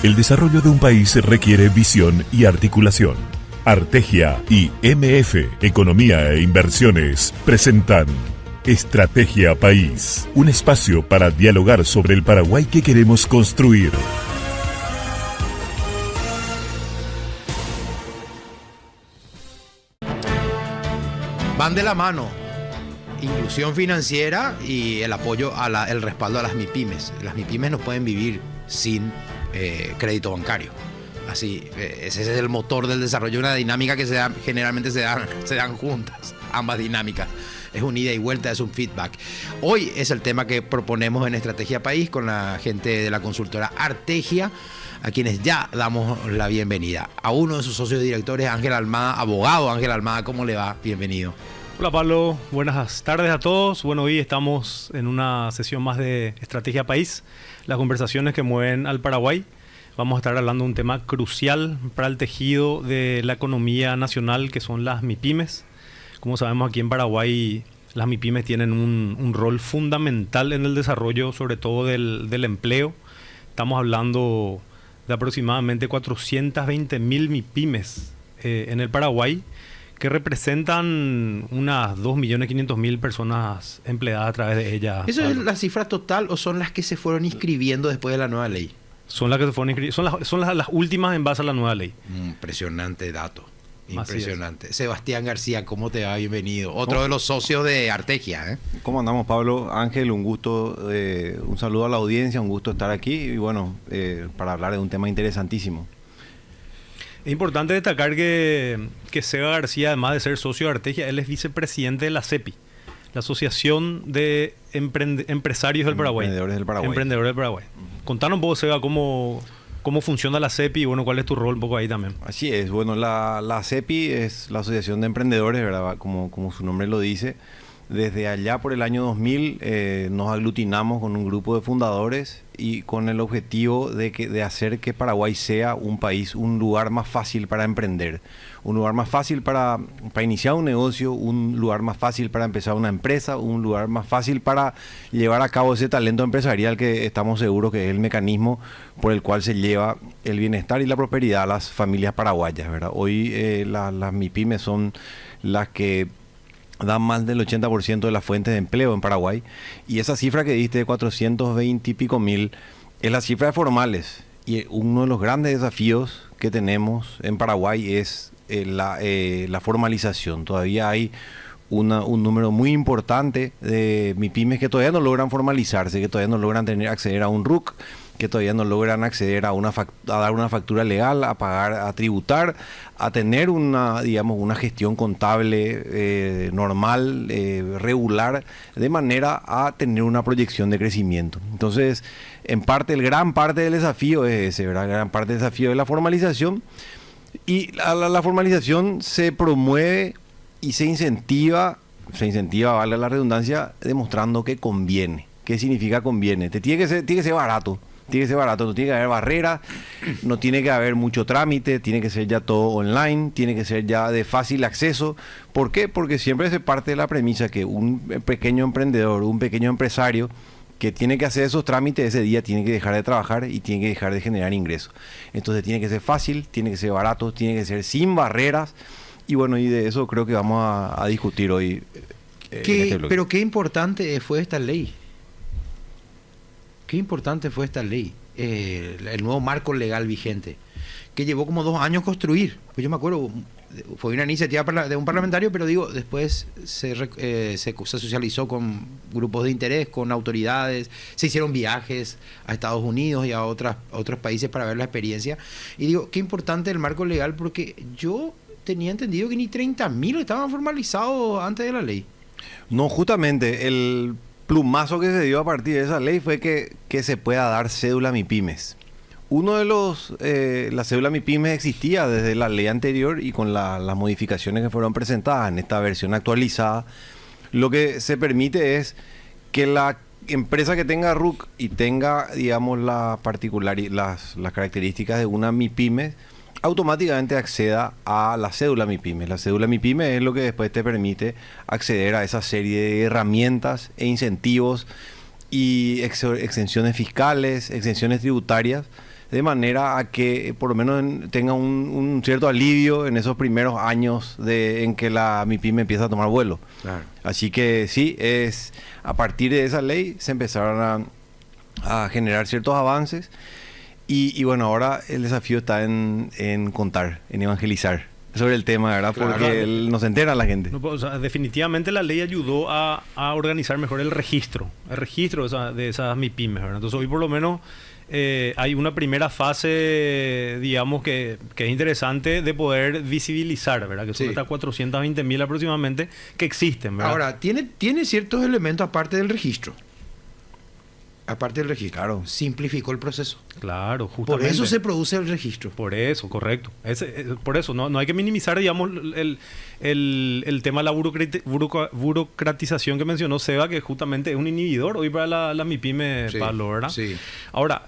El desarrollo de un país requiere visión y articulación. Artegia y MF, Economía e Inversiones, presentan Estrategia País, un espacio para dialogar sobre el Paraguay que queremos construir. Van de la mano inclusión financiera y el apoyo el respaldo a las MIPYMES. Las MIPYMES no pueden vivir sin crédito bancario. Así, ese es el motor del desarrollo, una dinámica que generalmente se dan juntas, ambas dinámicas. Es un ida y vuelta, es un feedback. Hoy es el tema que proponemos en Estrategia País con la gente de la consultora Artegia, a quienes ya damos la bienvenida. A uno de sus socios directores, Ángel Almada, abogado. Ángel Almada, ¿cómo le va? Bienvenido. Hola Pablo, buenas tardes a todos. Bueno, hoy estamos en una sesión más de Estrategia País, las conversaciones que mueven al Paraguay. Vamos a estar hablando de un tema crucial para el tejido de la economía nacional, que son las MIPYMES. Como sabemos, aquí en Paraguay las MIPYMES tienen un rol fundamental en el desarrollo, sobre todo del empleo. Estamos hablando de aproximadamente 420.000 MIPYMES en el Paraguay, que representan unas 2.500.000 personas empleadas a través de ellas. ¿Eso es la cifra total o son las que se fueron inscribiendo después de la nueva ley? Son las que se fueron inscribiendo, son las últimas en base a la nueva ley. Impresionante dato. Impresionante. Sebastián García, ¿cómo te va? Bienvenido. Otro de los socios de Artegia. ¿Cómo andamos, Pablo? Ángel, un gusto, un saludo a la audiencia, un gusto estar aquí y bueno, para hablar de un tema interesantísimo. Es importante destacar que Seba García, además de ser socio de Artegia, él es vicepresidente de la CEPI, la Asociación de Empresarios del Paraguay. Emprendedores del Paraguay. Emprendedores del Paraguay. Contanos un poco, Seba, cómo funciona la CEPI y bueno, cuál es tu rol un poco ahí también. Así es, bueno, la CEPI es la Asociación de Emprendedores, ¿verdad? Como su nombre lo dice. Desde allá por el año 2000 nos aglutinamos con un grupo de fundadores y con el objetivo de hacer que Paraguay sea un país, un lugar más fácil para emprender, un lugar más fácil para iniciar un negocio, un lugar más fácil para empezar una empresa, un lugar más fácil para llevar a cabo ese talento empresarial que estamos seguros que es el mecanismo por el cual se lleva el bienestar y la prosperidad a las familias paraguayas, ¿verdad? Hoy las MIPYMES son las que dan más del 80% de las fuentes de empleo en Paraguay, y esa cifra que diste de 420 y pico mil es la cifra de formales, y uno de los grandes desafíos que tenemos en Paraguay es la formalización. Todavía hay un número muy importante de MIPYMES que todavía no logran formalizarse, que todavía no logran acceder a un RUC, que todavía no logran acceder a dar una factura legal, a pagar, a tributar, a tener una gestión contable normal, regular, de manera a tener una proyección de crecimiento. Entonces, gran parte del desafío es ese, ¿verdad? Gran parte del desafío es la formalización, y la formalización se promueve y se incentiva, vale la redundancia, demostrando que conviene. ¿Qué significa conviene? Tiene que ser barato. Tiene que ser barato, no tiene que haber barreras, no tiene que haber mucho trámite, tiene que ser ya todo online, tiene que ser ya de fácil acceso. ¿Por qué? Porque siempre se parte de la premisa que un pequeño emprendedor, un pequeño empresario que tiene que hacer esos trámites ese día tiene que dejar de trabajar y tiene que dejar de generar ingresos. Entonces tiene que ser fácil, tiene que ser barato, tiene que ser sin barreras, y bueno, y de eso creo que vamos a discutir hoy. Pero qué importante fue esta ley. Qué importante fue esta ley, el nuevo marco legal vigente, que llevó como 2 años construir. Pues yo me acuerdo, fue una iniciativa de un parlamentario, pero después se socializó con grupos de interés, con autoridades, se hicieron viajes a Estados Unidos y a otros países para ver la experiencia. Y digo, qué importante el marco legal, porque yo tenía entendido que ni 30.000 estaban formalizados antes de la ley. No, justamente el plumazo que se dio a partir de esa ley fue que se pueda dar cédula MIPYMES. Uno de la cédula MIPYMES existía desde la ley anterior, y con las modificaciones que fueron presentadas en esta versión actualizada, lo que se permite es que la empresa que tenga RUC y tenga, digamos, las características de una MIPYMES, automáticamente acceda a la cédula MIPYMES. La cédula MIPYMES es lo que después te permite acceder a esa serie de herramientas e incentivos y exenciones fiscales, exenciones tributarias, de manera a que por lo menos tenga un cierto alivio en esos primeros años en que la MIPYME empieza a tomar vuelo. Claro. Así que sí, a partir de esa ley se empezaron a generar ciertos avances y bueno, ahora el desafío está en contar, en evangelizar sobre el tema, ¿verdad? Claro. Porque no se entera la gente. No, o sea, definitivamente la ley ayudó a organizar mejor el registro de esas MIPYMES, ¿verdad? Entonces hoy por lo menos hay una primera fase, digamos, que es interesante de poder visibilizar, ¿verdad? Que son Sí. hasta 420.000 aproximadamente que existen, ¿verdad? Ahora, tiene ciertos elementos aparte del registro. Aparte del registro. Claro. Simplificó el proceso. Claro, Por justamente. eso se produce el registro. Por eso, correcto. Por eso, no hay que minimizar, digamos, el tema de la burocratización que mencionó Seba, que justamente es un inhibidor hoy para la MIPYME, Sí, Pablo, ¿verdad? sí. Ahora,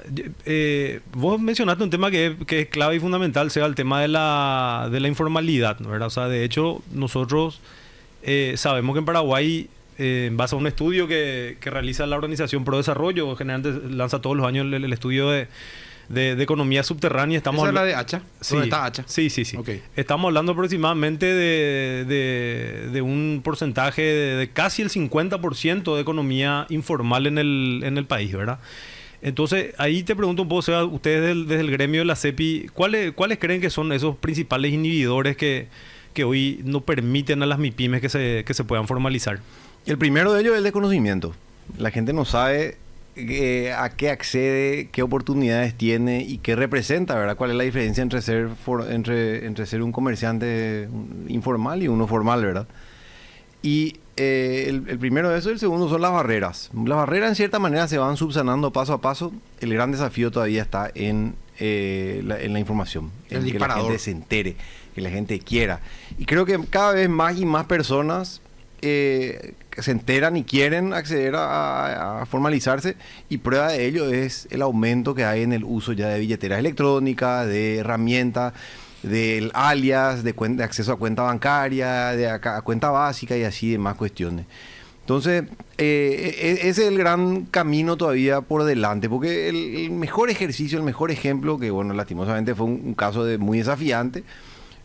vos mencionaste un tema que es clave y fundamental, Seba, el tema de la informalidad, ¿verdad? O sea, de hecho, nosotros sabemos que en Paraguay, en base a un estudio que realiza la organización Pro Desarrollo, generalmente lanza todos los años el estudio de economía subterránea. ¿Esa es la de Hacha? Sí, ¿Dónde está Hacha? sí. Ok. Estamos hablando aproximadamente de un porcentaje de casi el 50% de economía informal en el país, ¿verdad? Entonces, ahí te pregunto un poco, Seba, ustedes desde el gremio de la CEPI, ¿cuáles creen que son esos principales inhibidores que hoy no permiten a las MIPYMES que se puedan formalizar? El primero de ellos es el desconocimiento. La gente no sabe a qué accede, qué oportunidades tiene y qué representa, ¿verdad? ¿Cuál es la diferencia entre ser un comerciante informal y uno formal, ¿verdad? Y el primero de eso y el segundo son las barreras. Las barreras en cierta manera se van subsanando paso a paso. El gran desafío todavía está en la información, El en que la disparador. gente se entere, que la gente quiera. Y creo que cada vez más y más personas se enteran y quieren acceder a formalizarse, y prueba de ello es el aumento que hay en el uso ya de billeteras electrónicas, de herramientas, del alias, de acceso a cuenta bancaria, a cuenta básica y así demás cuestiones. Entonces, ese es el gran camino todavía por delante, porque el mejor ejercicio, el mejor ejemplo, que bueno, lastimosamente fue un caso muy desafiante,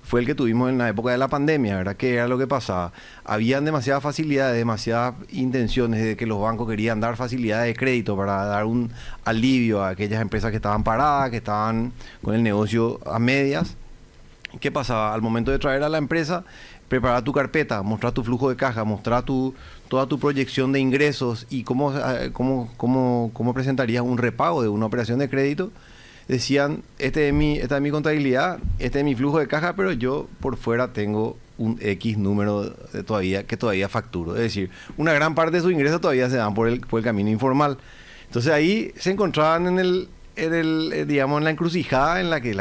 fue el que tuvimos en la época de la pandemia, ¿verdad? ¿Qué era lo que pasaba? Habían demasiadas facilidades, demasiadas intenciones de que los bancos querían dar facilidades de crédito para dar un alivio a aquellas empresas que estaban paradas, que estaban con el negocio a medias. ¿Qué pasaba? Al momento de traer a la empresa, preparar tu carpeta, mostrar tu flujo de caja, mostrar toda tu proyección de ingresos y cómo presentarías un repago de una operación de crédito. Decían, esta es mi contabilidad, este es mi flujo de caja, pero yo por fuera tengo un X número que todavía facturo. Es decir, una gran parte de sus ingresos todavía se dan por el camino informal. Entonces ahí se encontraban digamos, en la encrucijada en la que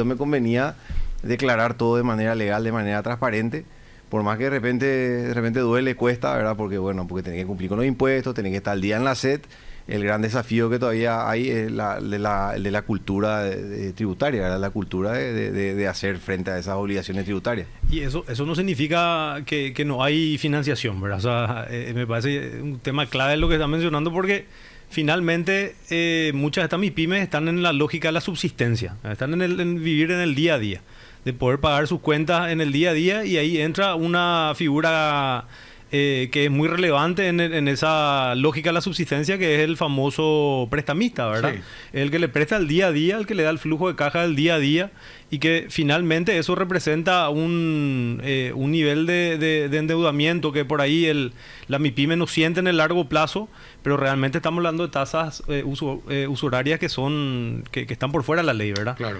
me convenía declarar todo de manera legal, de manera transparente, por más que de repente duele, cuesta, ¿verdad? Porque tenés que cumplir con los impuestos, tenés que estar al día en la SET. El gran desafío que todavía hay es el de la cultura tributaria, ¿verdad? La cultura de hacer frente a esas obligaciones tributarias. Y eso no significa que no hay financiación, ¿verdad? O sea, me parece un tema clave lo que están mencionando, porque finalmente muchas de estas MIPYMES están en la lógica de la subsistencia, están en vivir en el día a día, de poder pagar sus cuentas en el día a día, y ahí entra una figura que es muy relevante en esa lógica de la subsistencia, que es el famoso prestamista, ¿verdad? Sí. El que le presta el día a día, el que le da el flujo de caja del día a día, y que finalmente eso representa un nivel de endeudamiento que por ahí la MIPYME no siente en el largo plazo, pero realmente estamos hablando de tasas usurarias que están por fuera de la ley, ¿verdad? Claro.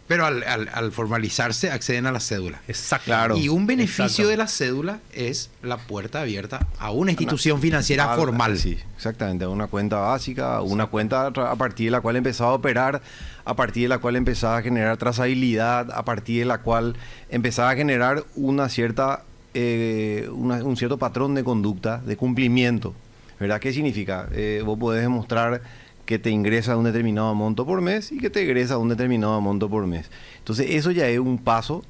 Pero al formalizarse acceden a la cédula. Exacto. Claro. Y un beneficio Exacto. de la cédula es la puerta abierta a una institución financiera formal. Sí, exactamente, una cuenta básica, una cuenta a partir de la cual empezaba a operar, a partir de la cual empezaba a generar trazabilidad, a partir de la cual empezaba a generar un cierto patrón de conducta, de cumplimiento, ¿verdad? ¿Qué significa? Vos podés demostrar que te ingresa un determinado monto por mes y que te egresa un determinado monto por mes. Entonces eso ya es un paso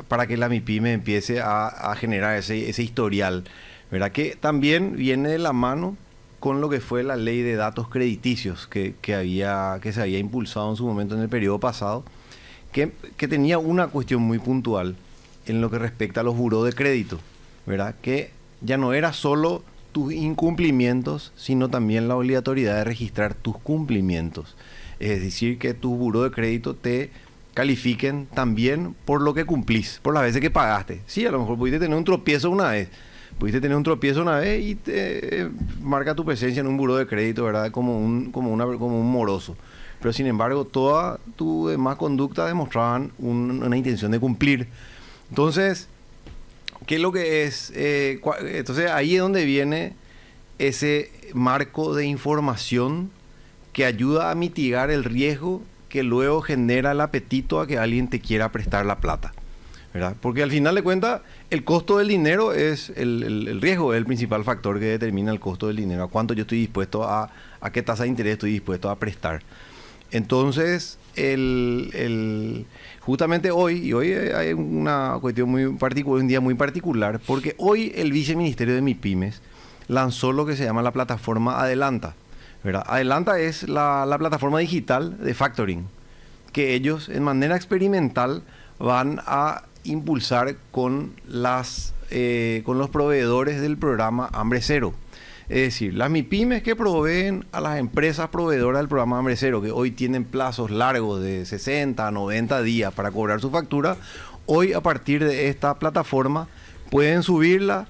para que la MIPYME empiece a generar ese historial, ¿verdad? Que también viene de la mano con lo que fue la ley de datos crediticios que se había impulsado en su momento en el periodo pasado, que tenía una cuestión muy puntual en lo que respecta a los burós de crédito, ¿verdad? Que ya no era solo tus incumplimientos, sino también la obligatoriedad de registrar tus cumplimientos. Es decir, que tus burós de crédito te califiquen también por lo que cumplís, por las veces que pagaste. Sí, a lo mejor pudiste tener un tropiezo una vez, y te marca tu presencia en un buró de crédito, ¿verdad? Como un moroso. Pero sin embargo, toda tu demás conducta demostraban una intención de cumplir. Entonces, ¿qué es lo que es? Entonces ahí es donde viene ese marco de información que ayuda a mitigar el riesgo que luego genera el apetito a que alguien te quiera prestar la plata, ¿verdad? Porque al final de cuentas, el costo del dinero es el riesgo, es el principal factor que determina el costo del dinero, a cuánto yo estoy dispuesto a qué tasa de interés estoy dispuesto a prestar. Entonces, justamente hoy hay una cuestión muy particular, un día muy particular, porque hoy el viceministerio de MIPYMES lanzó lo que se llama la plataforma Adelanta, ¿verdad? Adelanta es la plataforma digital de factoring, que ellos en manera experimental van a impulsar con los proveedores del programa Hambre Cero. Es decir, las MIPYMES que proveen a las empresas proveedoras del programa Hambre Cero, que hoy tienen plazos largos de 60 a 90 días para cobrar su factura, hoy a partir de esta plataforma pueden subirla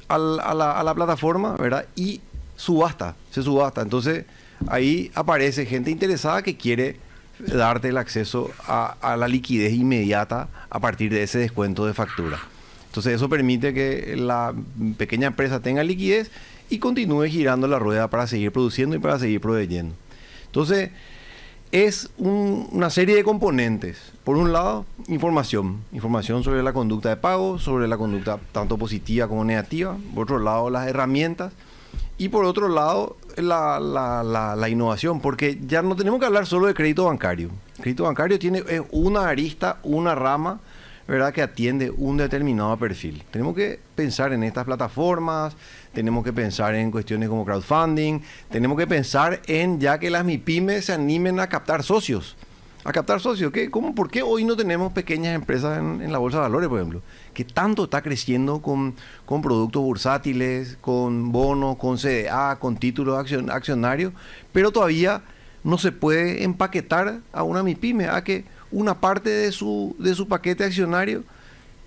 a la plataforma, ¿verdad? Y se subasta. Entonces ahí aparece gente interesada que quiere darte el acceso a la liquidez inmediata a partir de ese descuento de factura. Entonces eso permite que la pequeña empresa tenga liquidez y continúe girando la rueda para seguir produciendo y para seguir proveyendo. Entonces, es una serie de componentes. Por un lado, información sobre la conducta de pago, sobre la conducta tanto positiva como negativa. Por otro lado, las herramientas. Y por otro lado, la innovación, porque ya no tenemos que hablar solo de crédito bancario. El crédito bancario tiene una arista, una rama, ¿verdad?, que atiende un determinado perfil. Tenemos que pensar en estas plataformas, tenemos que pensar en cuestiones como crowdfunding, tenemos que pensar en ya que las MIPYMES se animen a captar socios. ¿Por qué hoy no tenemos pequeñas empresas en la Bolsa de Valores, por ejemplo? Que tanto está creciendo con productos bursátiles, con bonos, con CDA, con títulos accionarios, pero todavía no se puede empaquetar a una MIPYME a que una parte de su paquete accionario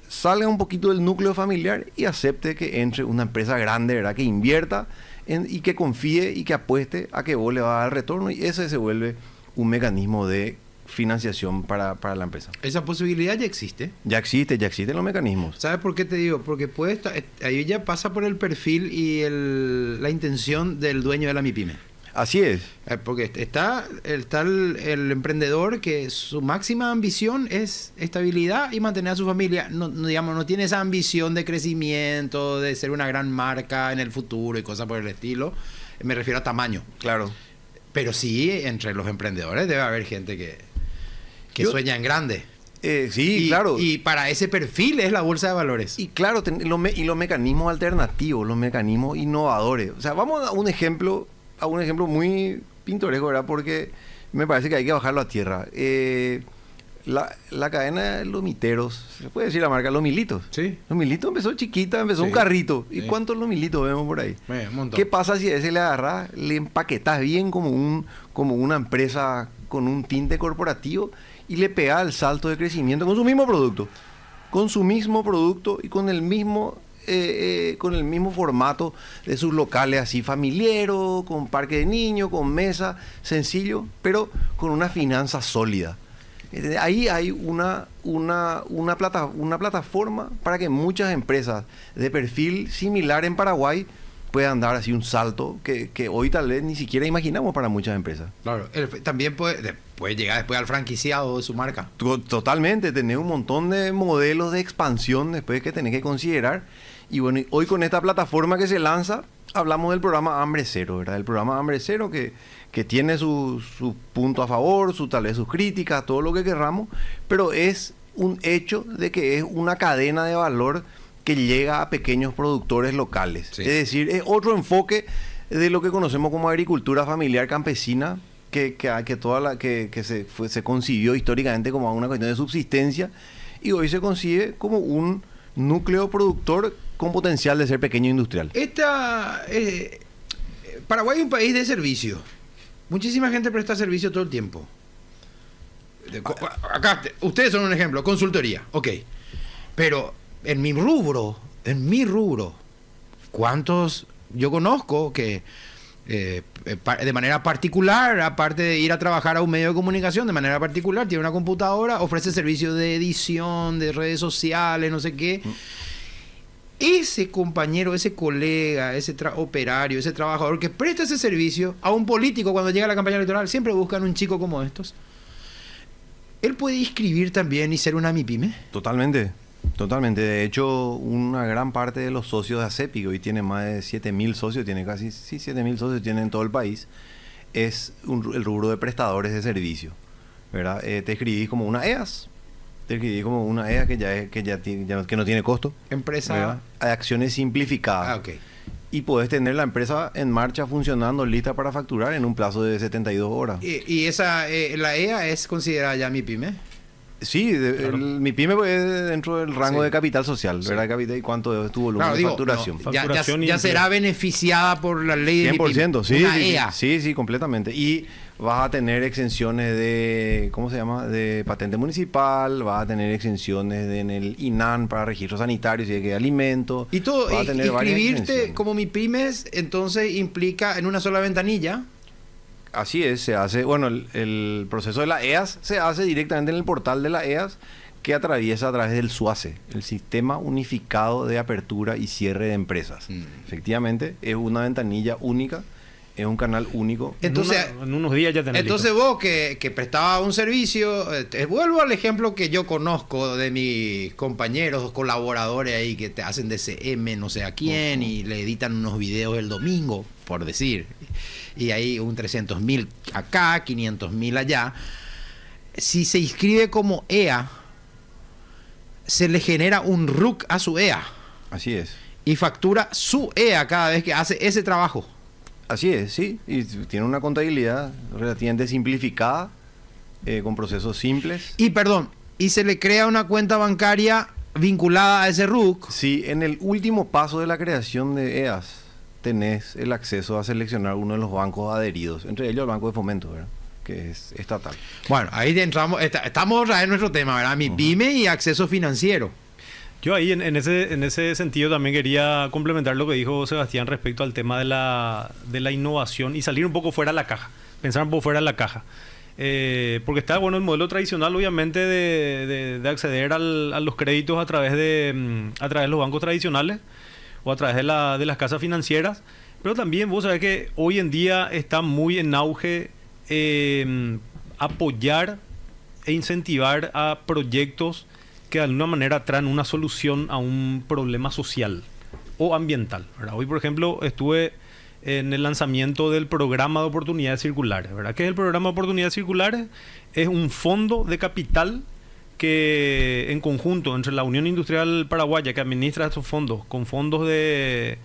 salga un poquito del núcleo familiar y acepte que entre una empresa grande, ¿verdad?, que invierta y que confíe y que apueste a que vos le vas a dar retorno, y ese se vuelve un mecanismo de financiación para la empresa. Esa posibilidad ya existe. Ya existen los mecanismos. ¿Sabes por qué te digo? Porque puede estar, ahí ya pasa por el perfil y la intención del dueño de la MIPYME. Así es. Porque está el emprendedor que su máxima ambición es estabilidad y mantener a su familia. No tiene esa ambición de crecimiento, de ser una gran marca en el futuro y cosas por el estilo. Me refiero a tamaño. Claro. Pero sí, entre los emprendedores debe haber gente que sueña en grande. Sí, claro. Y para ese perfil es la bolsa de valores. Y claro, los mecanismos alternativos, los mecanismos innovadores. O sea, vamos a un ejemplo muy pintoresco, ¿verdad? Porque me parece que hay que bajarlo a tierra. La cadena de lomiteros, se puede decir la marca, Lomilitos. Sí. Lomilitos empezó chiquita, empezó un carrito. ¿Y cuántos Lomilitos vemos por ahí? Un montón. ¿Qué pasa si a ese le agarras, le empaquetas bien como una empresa con un tinte corporativo y le pegas el salto de crecimiento con su mismo producto? Y con el mismo formato de sus locales, así familiero, con parque de niños, con mesa, sencillo, pero con una finanza sólida. Ahí hay una plataforma para que muchas empresas de perfil similar en Paraguay puedan dar así un salto que hoy tal vez ni siquiera imaginamos para muchas empresas. Claro, también puede llegar después al franquiciado de su marca. Totalmente, tener un montón de modelos de expansión después que tenés que considerar. Y bueno, hoy con esta plataforma que se lanza, hablamos del programa Hambre Cero, ¿verdad? El programa Hambre Cero que tiene sus puntos a favor, tal vez sus críticas, todo lo que querramos, pero es un hecho de que es una cadena de valor que llega a pequeños productores locales. Sí. Es decir, es otro enfoque de lo que conocemos como agricultura familiar campesina, que se concibió históricamente como una cuestión de subsistencia y hoy se concibe como un núcleo productor con potencial de ser pequeño industrial. Paraguay es un país de servicio. Muchísima gente presta servicio todo el tiempo. Acá, ustedes son un ejemplo, consultoría, ok. Pero en mi rubro, ¿cuántos yo conozco que de manera particular, aparte de ir a trabajar a un medio de comunicación, de manera particular, tiene una computadora, ofrece servicios de edición, de redes sociales, no sé qué? Ese compañero, ese colega, ese operario, ese trabajador que presta ese servicio a un político cuando llega la campaña electoral, siempre buscan un chico como estos. ¿Él puede inscribir también y ser una MIPYME? Totalmente. De hecho, una gran parte de los socios de ACEPI, que hoy tiene más de 7.000 socios, tiene casi 7.000 socios tiene en todo el país, es el rubro de prestadores de servicio, ¿verdad? Te inscribís como una EAS. Te inscribís como una EAS que no tiene costo. Empresa. ¿Verdad? Hay acciones simplificadas. Ok. Y podés tener la empresa en marcha, funcionando, lista para facturar en un plazo de 72 horas. ¿Y la EA es considerada ya MIPYME? Sí, claro. MIPYME es dentro del rango de capital social, ¿verdad? Capital, ¿y cuánto es tu volumen de facturación? Ya será beneficiada por la ley de 100%, sí, una EA. Sí, completamente. Y vas a tener exenciones de, ¿cómo se llama? De patente municipal, vas a tener exenciones en el INAN para registros sanitarios y de alimentos. Y todo, inscribirte como MIPYMES, entonces implica en una sola ventanilla. Así es, se hace, bueno, el proceso de la EAS se hace directamente en el portal de la EAS, que atraviesa a través del SUACE, el Sistema Unificado de Apertura y Cierre de Empresas. Efectivamente, es una ventanilla única, es un canal único. Entonces, en unos días ya tenés entonces listo. Vos que prestabas un servicio, vuelvo al ejemplo que yo conozco de mis compañeros, colaboradores ahí que te hacen DCM, no sé a quién, y le editan unos videos el domingo, por decir. Y ahí un 300.000 acá, 500.000 allá. Si se inscribe como EA, se le genera un RUC a su EA. Así es. Y factura su EA cada vez que hace ese trabajo. Así es, sí. Y tiene una contabilidad relativamente simplificada, con procesos simples. Y se le crea una cuenta bancaria vinculada a ese RUC. Sí, en el último paso de la creación de EAS tenés el acceso a seleccionar uno de los bancos adheridos, entre ellos el Banco de Fomento, ¿verdad? Que es estatal. Bueno, ahí entramos, estamos otra vez en nuestro tema, ¿verdad? MIPYME y acceso financiero. Yo ahí en ese sentido también quería complementar lo que dijo Sebastián respecto al tema de la innovación y salir un poco fuera de la caja, pensar un poco fuera de la caja. Porque está bueno el modelo tradicional, obviamente, de acceder a los créditos a través de los bancos tradicionales o a través de las casas financieras, pero también vos sabés que hoy en día está muy en auge apoyar e incentivar a proyectos que de alguna manera traen una solución a un problema social o ambiental, ¿verdad? Hoy, por ejemplo, estuve en el lanzamiento del programa de oportunidades circulares, ¿verdad? ¿Qué es el programa de oportunidades circulares? Es un fondo de capital que en conjunto entre la Unión Industrial Paraguaya, que administra estos fondos, con fondos de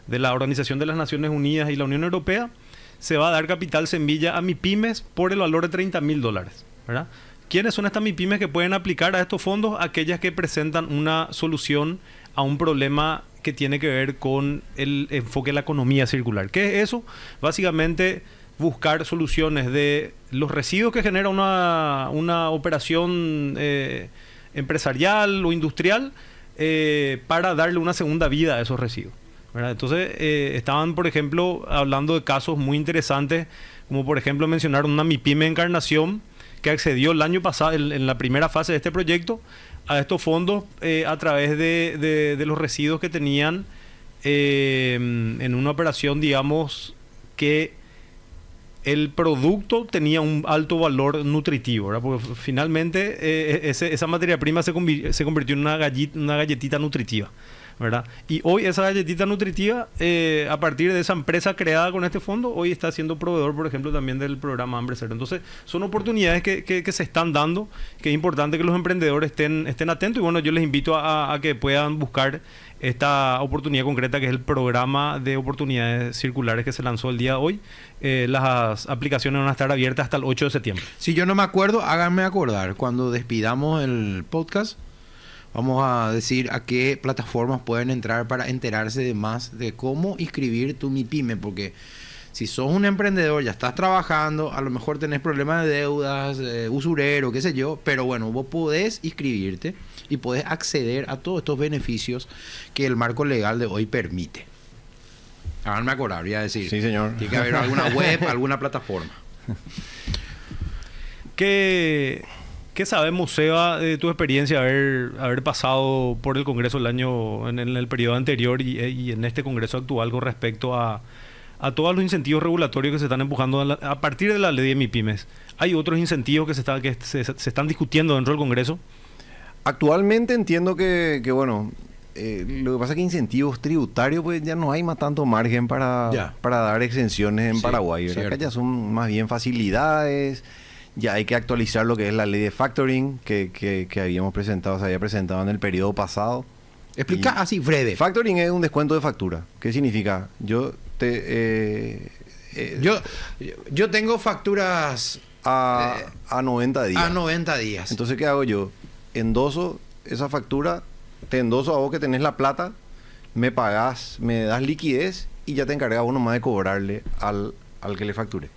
la Organización de las Naciones Unidas y la Unión Europea, se va a dar capital semilla a MIPYMES por el valor de $30.000, ¿verdad? ¿Quiénes son estas MIPYMES que pueden aplicar a estos fondos? Aquellas que presentan una solución a un problema que tiene que ver con el enfoque de la economía circular. ¿Qué es eso? Básicamente buscar soluciones de los residuos que genera una operación empresarial o industrial para darle una segunda vida a esos residuos, ¿verdad? Entonces estaban, por ejemplo, hablando de casos muy interesantes, como por ejemplo mencionaron una MIPYME Encarnación que accedió el año pasado, en la primera fase de este proyecto, a estos fondos a través de los residuos que tenían en una operación, digamos, que el producto tenía un alto valor nutritivo, ¿verdad? Porque finalmente esa materia prima se convirtió en una galletita nutritiva, ¿verdad? Y hoy esa galletita nutritiva, a partir de esa empresa creada con este fondo, hoy está siendo proveedor, por ejemplo, también del programa Hambre Cero. Entonces, son oportunidades que se están dando, que es importante que los emprendedores estén atentos. Y bueno, yo les invito a que puedan buscar esta oportunidad concreta que es el programa de oportunidades circulares que se lanzó el día de hoy. Las aplicaciones van a estar abiertas hasta el 8 de septiembre. Si yo no me acuerdo, háganme acordar. Cuando despidamos el podcast, vamos a decir a qué plataformas pueden entrar para enterarse de más de cómo inscribir tu MIPYME, porque si sos un emprendedor, ya estás trabajando, a lo mejor tenés problemas de deudas, usurero, qué sé yo, pero bueno, vos podés inscribirte y podés acceder a todos estos beneficios que el marco legal de hoy permite. Háganme acordar, voy a decir. Sí, señor. Tiene que haber alguna web, alguna plataforma. ¿Qué sabemos, Seba, de tu experiencia haber pasado por el Congreso en el periodo anterior y en este Congreso actual con respecto a todos los incentivos regulatorios que se están empujando a partir de la ley de MIPYMES? ¿Hay otros incentivos que se están discutiendo dentro del Congreso? Actualmente entiendo que bueno, lo que pasa es que incentivos tributarios pues ya no hay más tanto margen para dar exenciones en Paraguay, ¿verdad? Acá ya son más bien facilidades. Ya hay que actualizar lo que es la ley de factoring que habíamos presentado, se había presentado en el periodo pasado. Explica así breve. Factoring es un descuento de factura. ¿Qué significa? Yo tengo facturas a 90 días. A 90 días. Entonces, ¿qué hago yo? Endoso esa factura, te endoso a vos que tenés la plata, me pagás, me das liquidez y ya te encargas uno más de cobrarle al que le facture.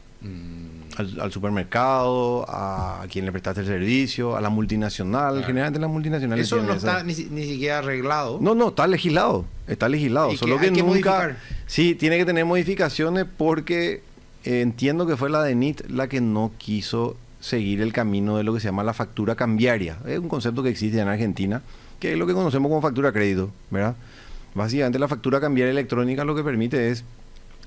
Al supermercado, a quien le prestaste el servicio, a la multinacional. Claro. Generalmente las multinacionales. Eso no está ni siquiera arreglado. No, está legislado. Está legislado. Solo que nunca. Modificar. Sí, tiene que tener modificaciones porque entiendo que fue la DENIT la que no quiso seguir el camino de lo que se llama la factura cambiaria. Es un concepto que existe en Argentina, que es lo que conocemos como factura a crédito, ¿verdad? Básicamente la factura cambiaria electrónica lo que permite es,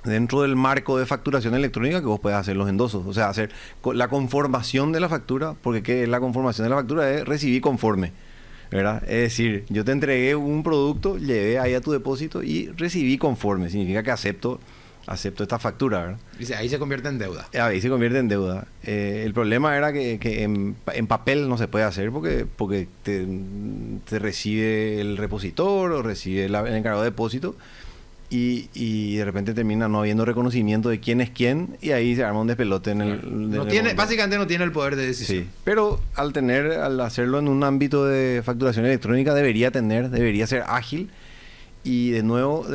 dentro del marco de facturación electrónica, que vos puedes hacer los endosos, o sea, hacer la conformación de la factura, porque ¿qué es la conformación de la factura? Es recibir conforme, ¿verdad? Es decir, yo te entregué un producto, llevé ahí a tu depósito y recibí conforme, significa que acepto esta factura, ¿verdad? Y ahí se convierte en deuda. Ahí se convierte en deuda. El problema era que en papel no se puede hacer porque te recibe el repositor o recibe el encargado de depósito. Y de repente termina no habiendo reconocimiento de quién es quién y ahí se arma un despelote en el básicamente no tiene el poder de decisión. Sí, pero al hacerlo en un ámbito de facturación electrónica debería ser ágil y de nuevo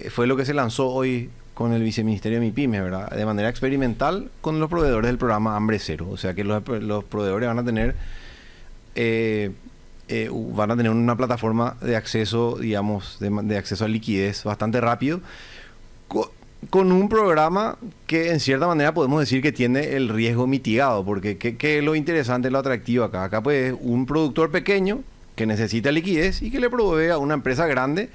fue lo que se lanzó hoy con el viceministerio de MIPYME, ¿verdad? De manera experimental con los proveedores del programa Hambre Cero, o sea que los proveedores van a tener una plataforma de acceso, digamos, de acceso a liquidez bastante rápido, con un programa que en cierta manera podemos decir que tiene el riesgo mitigado, porque ¿qué es lo interesante, lo atractivo acá? Acá pues un productor pequeño que necesita liquidez y que le provee a una empresa grande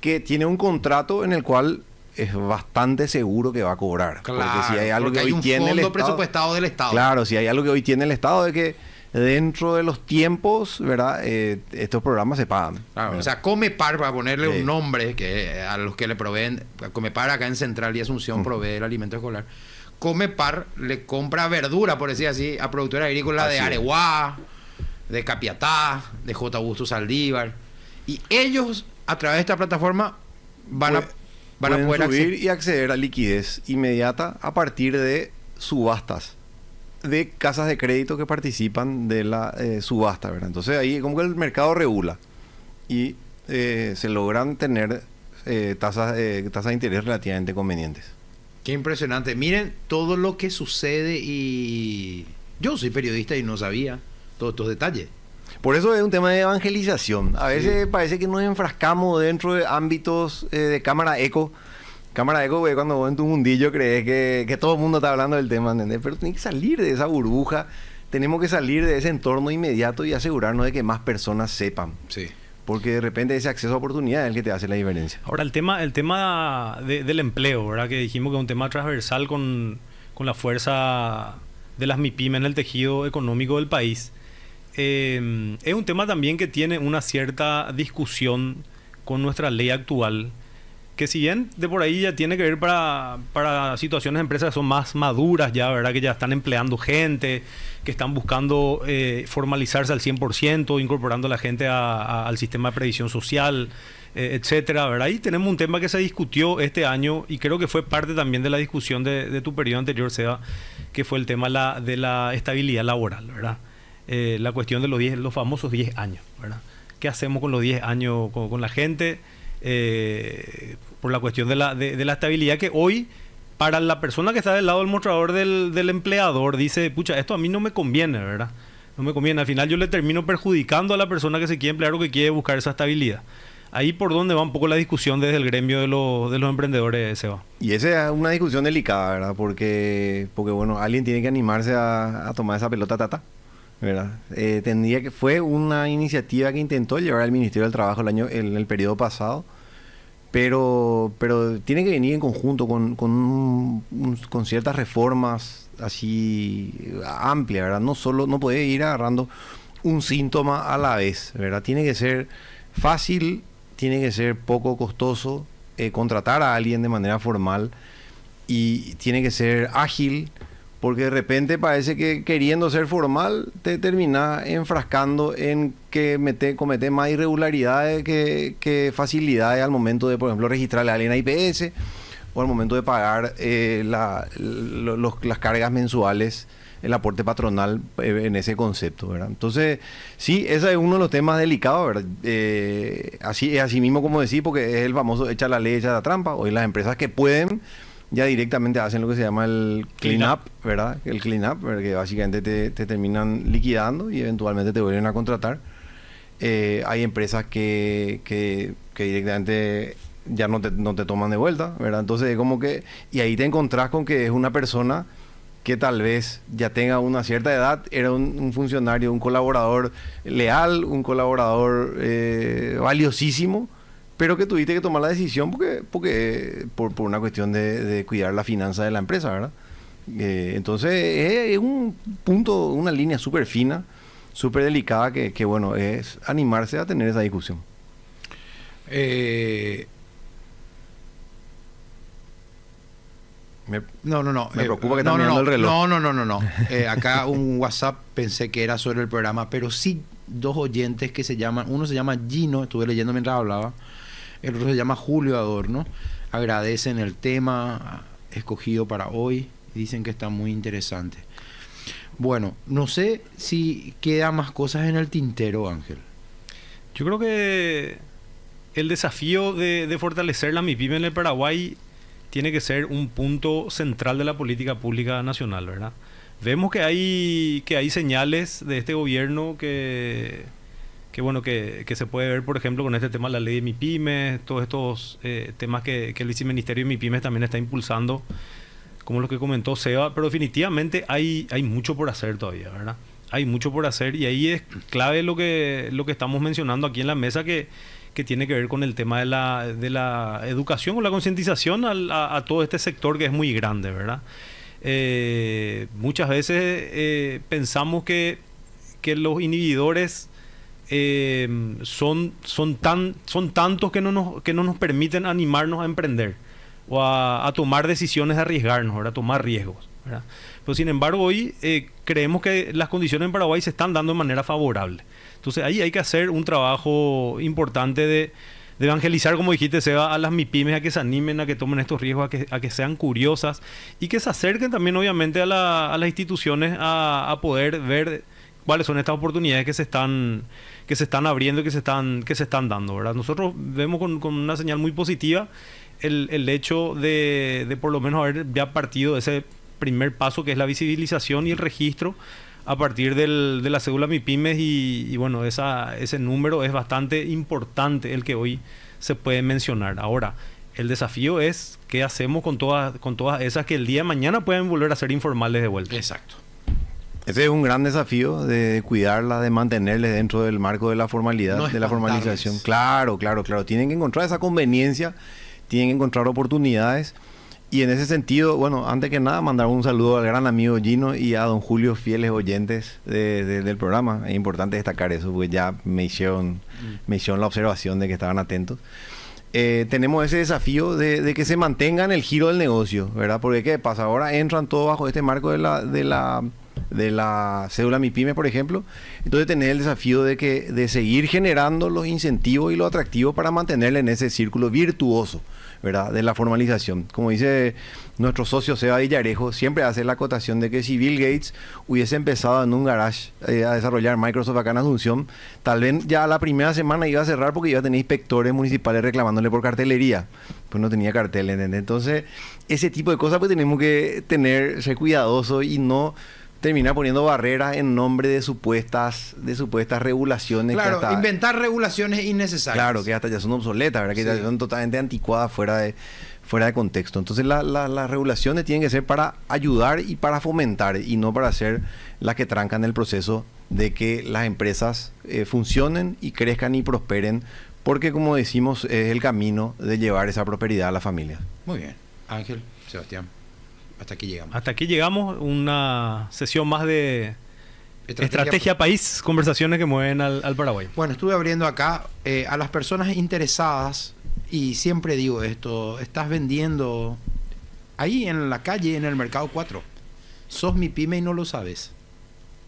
que tiene un contrato en el cual es bastante seguro que va a cobrar. Claro, porque si hay algo que hay hoy un tiene fondo presupuestado del Estado. Claro, si hay algo que hoy tiene el Estado es que dentro de los tiempos, ¿verdad? Estos programas se pagan. Claro, o sea, Comepar, para ponerle un nombre que a los que le proveen, Comepar acá en Central y Asunción provee el alimento escolar. Comepar le compra verdura, por decir así, a productores agrícolas de Areguá, de Capiatá, de J. Augusto Saldívar. Y ellos, a través de esta plataforma, van a poder subir y acceder a liquidez inmediata a partir de subastas de casas de crédito que participan de la subasta, ¿verdad? Entonces ahí como que el mercado regula y se logran tener tasas de interés relativamente convenientes. Qué impresionante. Miren todo lo que sucede y yo soy periodista y no sabía todos estos detalles. Por eso es un tema de evangelización. A veces parece que nos enfrascamos dentro de ámbitos de cámara eco. Cámara eco, güey, cuando vos en tu mundillo crees que todo el mundo está hablando del tema, ¿entendés? Pero tenés que salir de esa burbuja, tenemos que salir de ese entorno inmediato y asegurarnos de que más personas sepan. Sí. Porque de repente ese acceso a oportunidad es el que te hace la diferencia. Ahora, el tema del empleo, ¿verdad? Que dijimos que es un tema transversal con la fuerza de las MIPYME en el tejido económico del país. Es un tema también que tiene una cierta discusión con nuestra ley actual, que si bien de por ahí ya tiene que ver para situaciones de empresas que son más maduras ya, ¿verdad? Que ya están empleando gente, que están buscando formalizarse al 100%, incorporando a la gente al sistema de previsión social, etcétera, ¿verdad? Ahí tenemos un tema que se discutió este año y creo que fue parte también de la discusión de tu periodo anterior, Seba, que fue el tema de la estabilidad laboral, ¿verdad? La cuestión de los famosos 10 años, ¿verdad? ¿Qué hacemos con los 10 años con la gente? Por la cuestión de la estabilidad que hoy, para la persona que está del lado del mostrador del empleador, dice, pucha, esto a mí no me conviene, ¿verdad? No me conviene. Al final yo le termino perjudicando a la persona que se quiere emplear o que quiere buscar esa estabilidad. Ahí por donde va un poco la discusión desde el gremio de los emprendedores, Seba. Y esa es una discusión delicada, ¿verdad? Porque bueno, alguien tiene que animarse a tomar esa pelota tata, ¿verdad? Fue una iniciativa que intentó llevar al Ministerio del Trabajo en el periodo pasado, pero tiene que venir en conjunto con ciertas reformas así amplias, ¿verdad? No puede ir agarrando un síntoma a la vez, ¿verdad? Tiene que ser fácil, tiene que ser poco costoso contratar a alguien de manera formal y tiene que ser ágil, porque de repente parece que queriendo ser formal te termina enfrascando en que comete más irregularidades que facilidades al momento de, por ejemplo, registrarle a alguien a IPS o al momento de pagar las cargas mensuales, el aporte patronal en ese concepto, ¿verdad? Entonces, sí, ese es uno de los temas delicados, ¿verdad? Así mismo como decir, porque es el famoso echa la ley, echa la trampa. Hoy las empresas que pueden ya directamente hacen lo que se llama el clean up, ¿verdad? El clean up, ¿verdad? Que básicamente te terminan liquidando y eventualmente te vuelven a contratar. Hay empresas que directamente ya no te toman de vuelta, ¿verdad? Entonces, como que... Y ahí te encontrás con que es una persona que tal vez ya tenga una cierta edad, era un funcionario, un colaborador leal, un colaborador valiosísimo, pero que tuviste que tomar la decisión por una cuestión de cuidar la finanza de la empresa, ¿verdad? Entonces es un punto, una línea súper fina, súper delicada que bueno, es animarse a tener esa discusión. No. Me preocupa que están mirando el reloj. No. Acá un WhatsApp pensé que era sobre el programa, pero sí dos oyentes que uno se llama Gino, estuve leyendo mientras hablaba, el otro se llama Julio Adorno, agradecen el tema escogido para hoy, dicen que está muy interesante. Bueno, no sé si quedan más cosas en el tintero, Ángel. Yo creo que el desafío de fortalecer la MIPYME en el Paraguay tiene que ser un punto central de la política pública nacional, ¿verdad? Vemos que hay señales de este gobierno que se puede ver, por ejemplo, con este tema de la ley de MIPYME, todos estos temas que el viceministerio de MIPYME también está impulsando, como lo que comentó Seba, pero definitivamente hay mucho por hacer todavía, ¿verdad? Hay mucho por hacer y ahí es clave lo que estamos mencionando aquí en la mesa, que tiene que ver con el tema de la educación o la concientización a todo este sector que es muy grande, ¿verdad? Muchas veces pensamos que los inhibidores son tantos que no nos permiten animarnos a emprender o a tomar decisiones, a arriesgarnos, ¿verdad? A tomar riesgos, ¿verdad? Pero sin embargo hoy creemos que las condiciones en Paraguay se están dando de manera favorable. Entonces ahí hay que hacer un trabajo importante de evangelizar, como dijiste, Seba, a las MIPYMES a que se animen, a que tomen estos riesgos, a que sean curiosas y que se acerquen también obviamente a las instituciones a poder ver cuáles son estas oportunidades que se están abriendo y que se están dando, ¿verdad? Nosotros vemos con una señal muy positiva el hecho de por lo menos haber ya partido de ese primer paso, que es la visibilización y el registro a partir de la cédula MIPYMES y bueno, ese número es bastante importante el que hoy se puede mencionar. Ahora, el desafío es qué hacemos con todas esas que el día de mañana pueden volver a ser informales de vuelta. Exacto. Ese es un gran desafío de cuidarlas, de mantenerles dentro del marco de la formalidad, de la formalización. Claro. Tienen que encontrar esa conveniencia, tienen que encontrar oportunidades. Y en ese sentido, bueno, antes que nada, mandar un saludo al gran amigo Gino y a don Julio, fieles oyentes del programa. Es importante destacar eso, porque ya me hicieron la observación de que estaban atentos. Tenemos ese desafío de que se mantengan el giro del negocio, ¿verdad? Porque ¿qué pasa? Ahora entran todos bajo este marco de de la cédula MIPYME, por ejemplo. Entonces tener el desafío de seguir generando los incentivos y lo atractivo para mantenerle en ese círculo virtuoso, ¿verdad?, de la formalización. Como dice nuestro socio Seba Villarejo, siempre hace la acotación de que si Bill Gates hubiese empezado en un garage a desarrollar Microsoft acá en Asunción, tal vez ya la primera semana iba a cerrar porque iba a tener inspectores municipales reclamándole por cartelería, pues no tenía cartel, ¿entendés? Entonces, ese tipo de cosas pues tenemos que ser cuidadosos y no terminar poniendo barreras en nombre de supuestas regulaciones. Claro, que hasta, inventar regulaciones innecesarias. Claro, que hasta ya son obsoletas, ¿verdad? Que ya son totalmente anticuadas fuera de contexto. Entonces las regulaciones tienen que ser para ayudar y para fomentar, y no para ser las que trancan el proceso de que las empresas funcionen y crezcan y prosperen, porque como decimos, es el camino de llevar esa prosperidad a la familia. Muy bien. Ángel, Sebastián, hasta aquí llegamos. Hasta aquí llegamos, una sesión más de Estrategia País, conversaciones que mueven al Paraguay. Bueno, estuve abriendo acá a las personas interesadas, y siempre digo esto: estás vendiendo ahí en la calle, en el Mercado 4. Sos MIPYME y no lo sabes.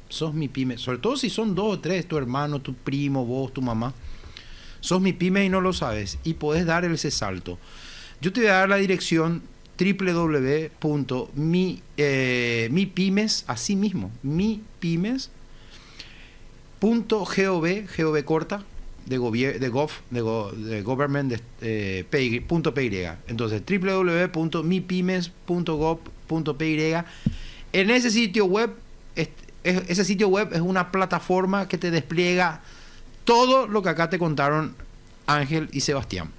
Sos MIPYME, sobre todo si son 2 o 3, tu hermano, tu primo, vos, tu mamá. Sos MIPYME y no lo sabes, y podés dar ese salto. Yo te voy a dar la dirección www.mipymes, así mismo, mipymes.gov corta, de government, .py. Entonces, www.mipymes.gov.py. En ese sitio web, ese sitio web es una plataforma que te despliega todo lo que acá te contaron Ángel y Sebastián.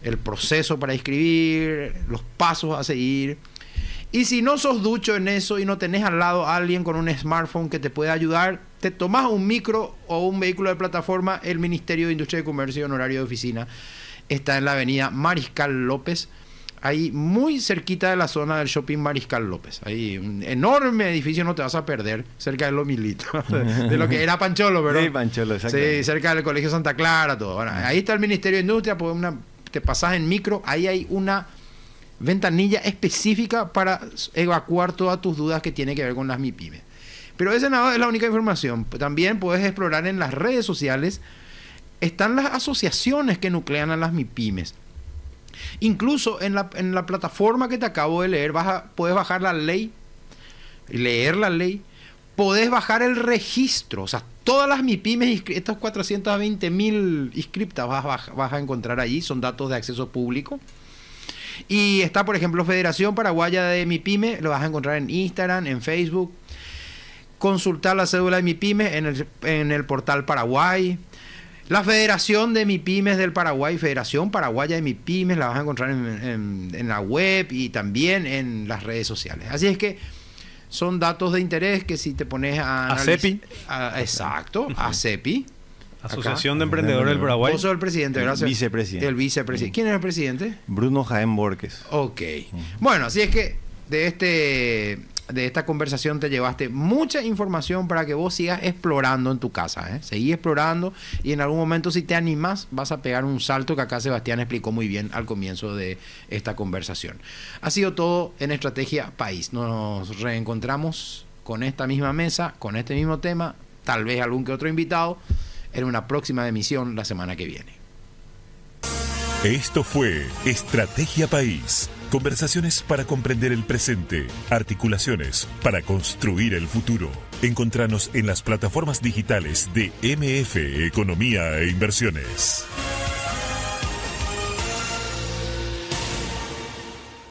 El proceso para inscribir, los pasos a seguir. Y si no sos ducho en eso y no tenés al lado a alguien con un smartphone que te pueda ayudar, te tomás un micro o un vehículo de plataforma. El Ministerio de Industria y Comercio en horario de oficina está en la avenida Mariscal López, ahí muy cerquita de la zona del shopping Mariscal López. Ahí un enorme edificio, no te vas a perder, cerca de Los Militos, de lo que era Pancholo, ¿verdad? Sí, Pancholo, exacto. Sí, cerca del Colegio Santa Clara, todo. Bueno, ahí está el Ministerio de Industria, pues te pasás en micro, ahí hay una ventanilla específica para evacuar todas tus dudas que tienen que ver con las MIPYME. Pero esa no es la única información. También puedes explorar en las redes sociales. Están las asociaciones que nuclean a las MIPYMES. Incluso en la plataforma que te acabo de leer, puedes bajar la ley, leer la ley, podés bajar el registro. O sea, todas las MIPYMES, estas 420.000 inscriptas vas a encontrar allí, son datos de acceso público. Y está, por ejemplo, Federación Paraguaya de MIPYME, lo vas a encontrar en Instagram, en Facebook. Consultar la cédula de MIPYME en el portal Paraguay. La Federación de MIPYMES del Paraguay, Federación Paraguaya de MIPYMES, la vas a encontrar en la web y también en las redes sociales. Así es que son datos de interés que si te pones a ACEPI. Exacto, ACEPI. Asociación de Emprendedores del Paraguay. Vos sos el presidente, ¿verdad? Vicepresidente. El vicepresidente. ¿Quién es el presidente? Bruno Jaén Borges. Ok. Bueno, así es que de esta conversación te llevaste mucha información para que vos sigas explorando en tu casa, ¿eh? Seguí explorando y en algún momento, si te animás, vas a pegar un salto que acá Sebastián explicó muy bien al comienzo de esta conversación. Ha sido todo en Estrategia País. Nos reencontramos con esta misma mesa, con este mismo tema, tal vez algún que otro invitado, en una próxima emisión la semana que viene. Esto fue Estrategia País. Conversaciones para comprender el presente. Articulaciones para construir el futuro. Encontranos en las plataformas digitales de MF Economía e Inversiones.